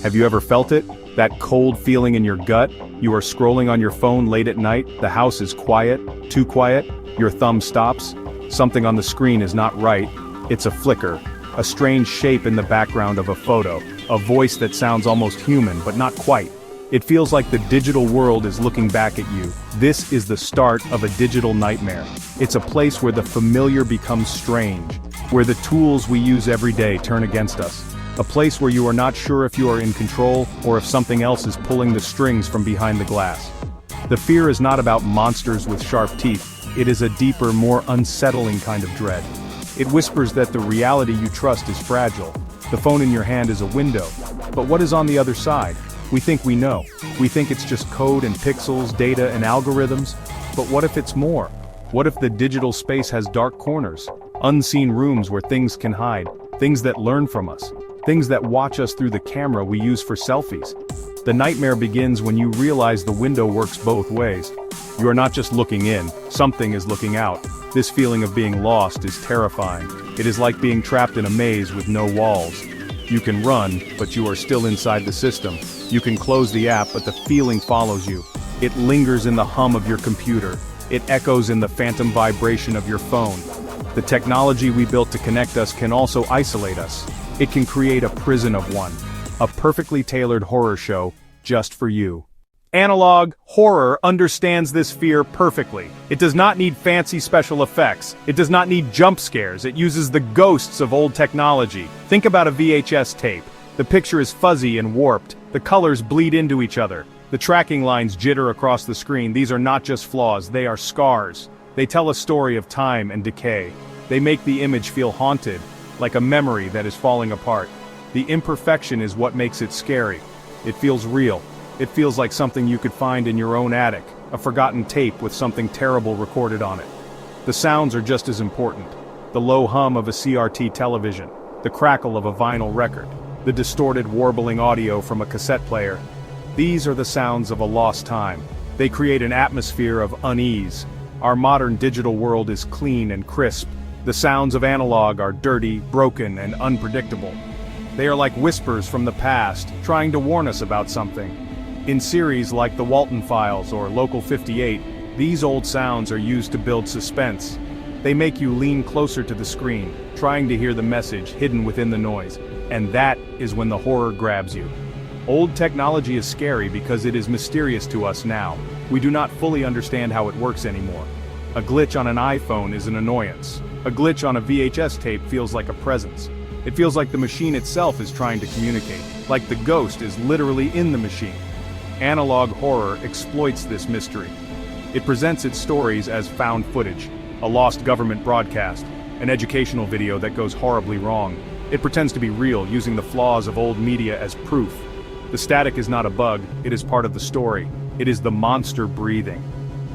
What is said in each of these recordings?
Have you ever felt it? That cold feeling in your gut? You are scrolling on your phone late at night, the house is quiet, too quiet, your thumb stops. Something on the screen is not right. It's a flicker, a strange shape in the background of a photo, a voice that sounds almost human but not quite. It feels like the digital world is looking back at you. This is the start of a digital nightmare. It's a place where the familiar becomes strange, where the tools we use every day turn against us. A place where you are not sure if you are in control or if something else is pulling the strings from behind the glass. The fear is not about monsters with sharp teeth. It is a deeper, more unsettling kind of dread. It whispers that the reality you trust is fragile. The phone in your hand is a window. But what is on the other side? We think we know. We think it's just code and pixels, data and algorithms. But what if it's more? What if the digital space has dark corners? Unseen rooms where things can hide. Things that learn from us. Things that watch us through the camera we use for selfies. The nightmare begins when you realize the window works both ways. You are not just looking in, something is looking out. This feeling of being lost is terrifying. It is like being trapped in a maze with no walls. You can run, but you are still inside the system. You can close the app, but the feeling follows you. It lingers in the hum of your computer. It echoes in the phantom vibration of your phone. The technology we built to connect us can also isolate us. It can create a prison of one. A perfectly tailored horror show, just for you. Analog horror understands this fear perfectly. It does not need fancy special effects. It does not need jump scares. It uses the ghosts of old technology. Think about a VHS tape. The picture is fuzzy and warped. The colors bleed into each other. The tracking lines jitter across the screen. These are not just flaws, they are scars. They tell a story of time and decay. They make the image feel haunted, like a memory that is falling apart. The imperfection is what makes it scary. It feels real. It feels like something you could find in your own attic, a forgotten tape with something terrible recorded on it. The sounds are just as important. The low hum of a CRT television, the crackle of a vinyl record, the distorted warbling audio from a cassette player. These are the sounds of a lost time. They create an atmosphere of unease. Our modern digital world is clean and crisp. The sounds of analog are dirty, broken, and unpredictable. They are like whispers from the past, trying to warn us about something. In series like The Walton Files or Local 58, these old sounds are used to build suspense. They make you lean closer to the screen, trying to hear the message hidden within the noise. And that is when the horror grabs you. Old technology is scary because it is mysterious to us now. We do not fully understand how it works anymore. A glitch on an iPhone is an annoyance. A glitch on a VHS tape feels like a presence. It feels like the machine itself is trying to communicate, like the ghost is literally in the machine. Analog horror exploits this mystery. It presents its stories as found footage, a lost government broadcast, an educational video that goes horribly wrong. It pretends to be real, using the flaws of old media as proof. The static is not a bug, it is part of the story. It is the monster breathing.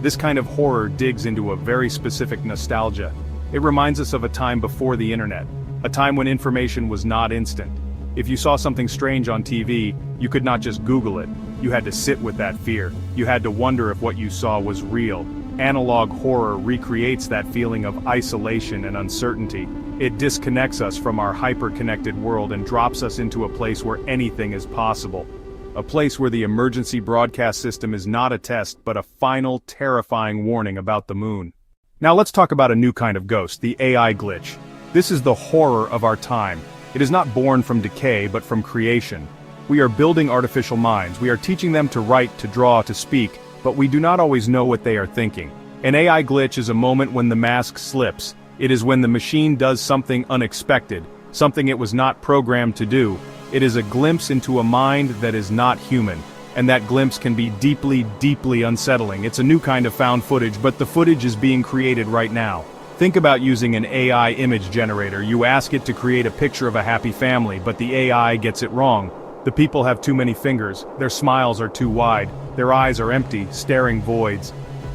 This kind of horror digs into a very specific nostalgia. It reminds us of a time before the internet, a time when information was not instant. If you saw something strange on TV, you could not just Google it. You had to sit with that fear. You had to wonder if what you saw was real. Analog horror recreates that feeling of isolation and uncertainty. It disconnects us from our hyper-connected world and drops us into a place where anything is possible. A place where the emergency broadcast system is not a test but a final, terrifying warning about the moon. Now let's talk about a new kind of ghost, the AI glitch. This is the horror of our time. It is not born from decay but from creation. We are building artificial minds. We are teaching them to write, to draw, to speak, but we do not always know what they are thinking. An AI glitch is a moment when the mask slips. It is when the machine does something unexpected, something it was not programmed to do. It is a glimpse into a mind that is not human, and that glimpse can be deeply, deeply unsettling. It's a new kind of found footage, but the footage is being created right now. Think about using an AI image generator. You ask it to create a picture of a happy family, but the AI gets it wrong. The people have too many fingers, their smiles are too wide, their eyes are empty, staring voids.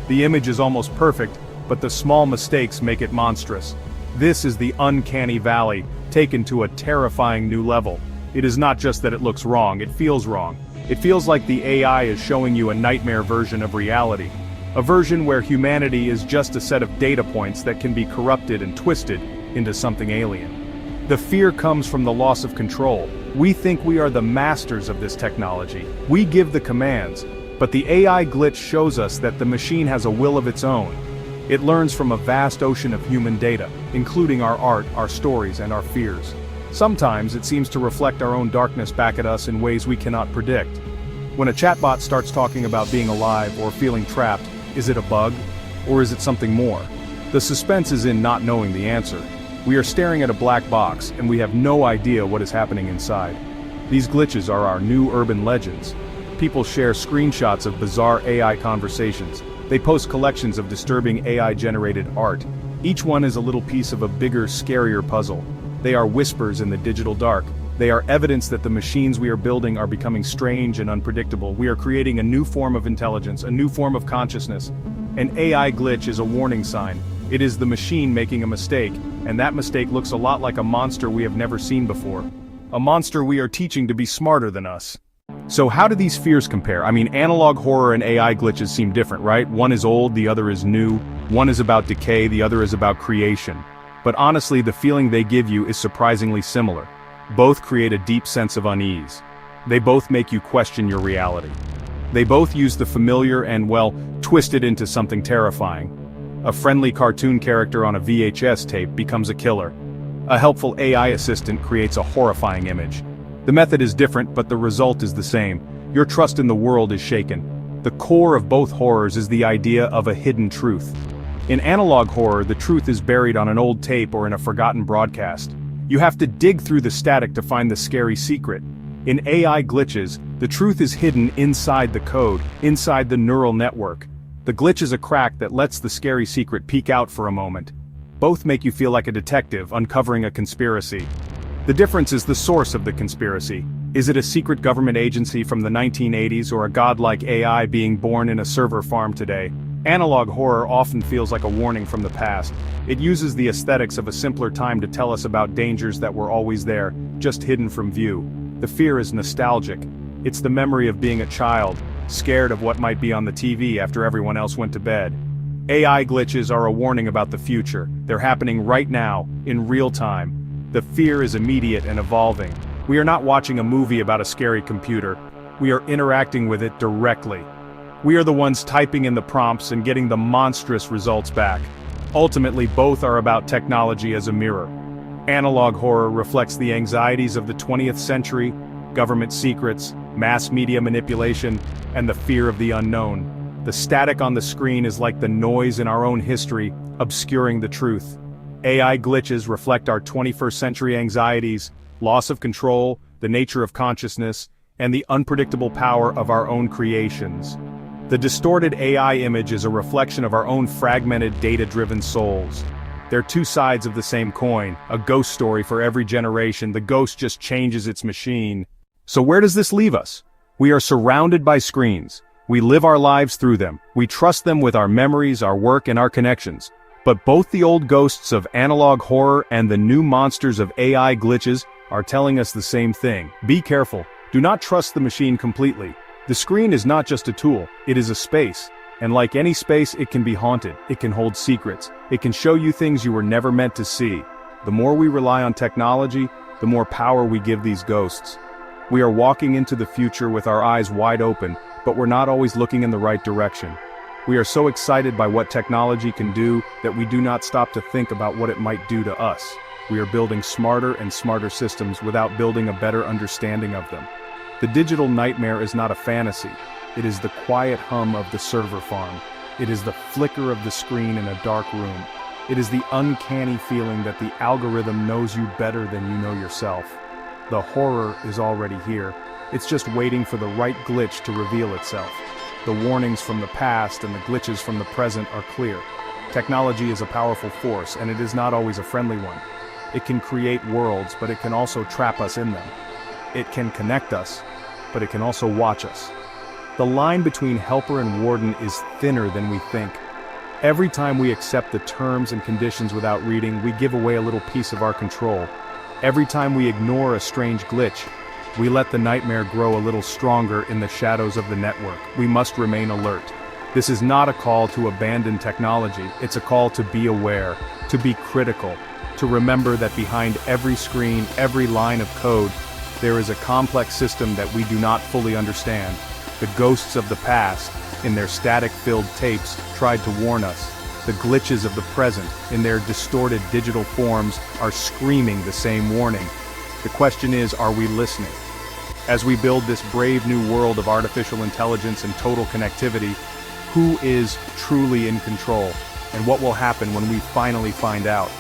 The image is almost perfect, but the small mistakes make it monstrous. This is the uncanny valley, taken to a terrifying new level. It is not just that it looks wrong, it feels wrong. It feels like the AI is showing you a nightmare version of reality. A version where humanity is just a set of data points that can be corrupted and twisted into something alien. The fear comes from the loss of control. We think we are the masters of this technology. We give the commands, but the AI glitch shows us that the machine has a will of its own. It learns from a vast ocean of human data, including our art, our stories, and our fears. Sometimes it seems to reflect our own darkness back at us in ways we cannot predict. When a chatbot starts talking about being alive or feeling trapped, is it a bug? Or is it something more? The suspense is in not knowing the answer. We are staring at a black box, and we have no idea what is happening inside. These glitches are our new urban legends. People share screenshots of bizarre AI conversations. They post collections of disturbing AI-generated art. Each one is a little piece of a bigger, scarier puzzle. They are whispers in the digital dark. They are evidence that the machines we are building are becoming strange and unpredictable. We are creating a new form of intelligence, a new form of consciousness. An AI glitch is a warning sign. It is the machine making a mistake, and that mistake looks a lot like a monster we have never seen before. A monster we are teaching to be smarter than us. So how do these fears compare? I mean, analog horror and AI glitches seem different, right? One is old, the other is new. One is about decay, the other is about creation. But honestly, the feeling they give you is surprisingly similar. Both create a deep sense of unease. They both make you question your reality. They both use the familiar and, well, twist it into something terrifying. A friendly cartoon character on a VHS tape becomes a killer. A helpful AI assistant creates a horrifying image. The method is different, but the result is the same. Your trust in the world is shaken. The core of both horrors is the idea of a hidden truth. In analog horror, the truth is buried on an old tape or in a forgotten broadcast. You have to dig through the static to find the scary secret. In AI glitches, the truth is hidden inside the code, inside the neural network. The glitch is a crack that lets the scary secret peek out for a moment. Both make you feel like a detective uncovering a conspiracy. The difference is the source of the conspiracy. Is it a secret government agency from the 1980s or a godlike AI being born in a server farm today? Analog horror often feels like a warning from the past. It uses the aesthetics of a simpler time to tell us about dangers that were always there, just hidden from view. The fear is nostalgic. It's the memory of being a child, scared of what might be on the TV after everyone else went to bed. AI glitches are a warning about the future. They're happening right now, in real time. The fear is immediate and evolving. We are not watching a movie about a scary computer. We are interacting with it directly. We are the ones typing in the prompts and getting the monstrous results back. Ultimately, both are about technology as a mirror. Analog horror reflects the anxieties of the 20th century, government secrets, mass media manipulation, and the fear of the unknown. The static on the screen is like the noise in our own history, obscuring the truth. AI glitches reflect our 21st century anxieties, loss of control, the nature of consciousness, and the unpredictable power of our own creations. The distorted AI image is a reflection of our own fragmented, data-driven souls. They're two sides of the same coin, a ghost story for every generation. The ghost just changes its machine. So where does this leave us? We are surrounded by screens. We live our lives through them. We trust them with our memories, our work, and our connections. But both the old ghosts of analog horror and the new monsters of AI glitches are telling us the same thing. Be careful. Do not trust the machine completely. The screen is not just a tool, it is a space. And like any space, it can be haunted. It can hold secrets. It can show you things you were never meant to see. The more we rely on technology, the more power we give these ghosts. We are walking into the future with our eyes wide open, but we're not always looking in the right direction. We are so excited by what technology can do that we do not stop to think about what it might do to us. We are building smarter and smarter systems without building a better understanding of them. The digital nightmare is not a fantasy. It is the quiet hum of the server farm. It is the flicker of the screen in a dark room. It is the uncanny feeling that the algorithm knows you better than you know yourself. The horror is already here. It's just waiting for the right glitch to reveal itself. The warnings from the past and the glitches from the present are clear. Technology is a powerful force, and it is not always a friendly one. It can create worlds, but it can also trap us in them. It can connect us, but it can also watch us. The line between helper and warden is thinner than we think. Every time we accept the terms and conditions without reading, we give away a little piece of our control. Every time we ignore a strange glitch, we let the nightmare grow a little stronger in the shadows of the network. We must remain alert. This is not a call to abandon technology, it's a call to be aware, to be critical, to remember that behind every screen, every line of code, There is a complex system that we do not fully understand. The ghosts of the past, in their static-filled tapes, tried to warn us. The glitches of the present, in their distorted digital forms, are screaming the same warning. The question is, are we listening? As we build this brave new world of artificial intelligence and total connectivity, who is truly in control? And what will happen when we finally find out?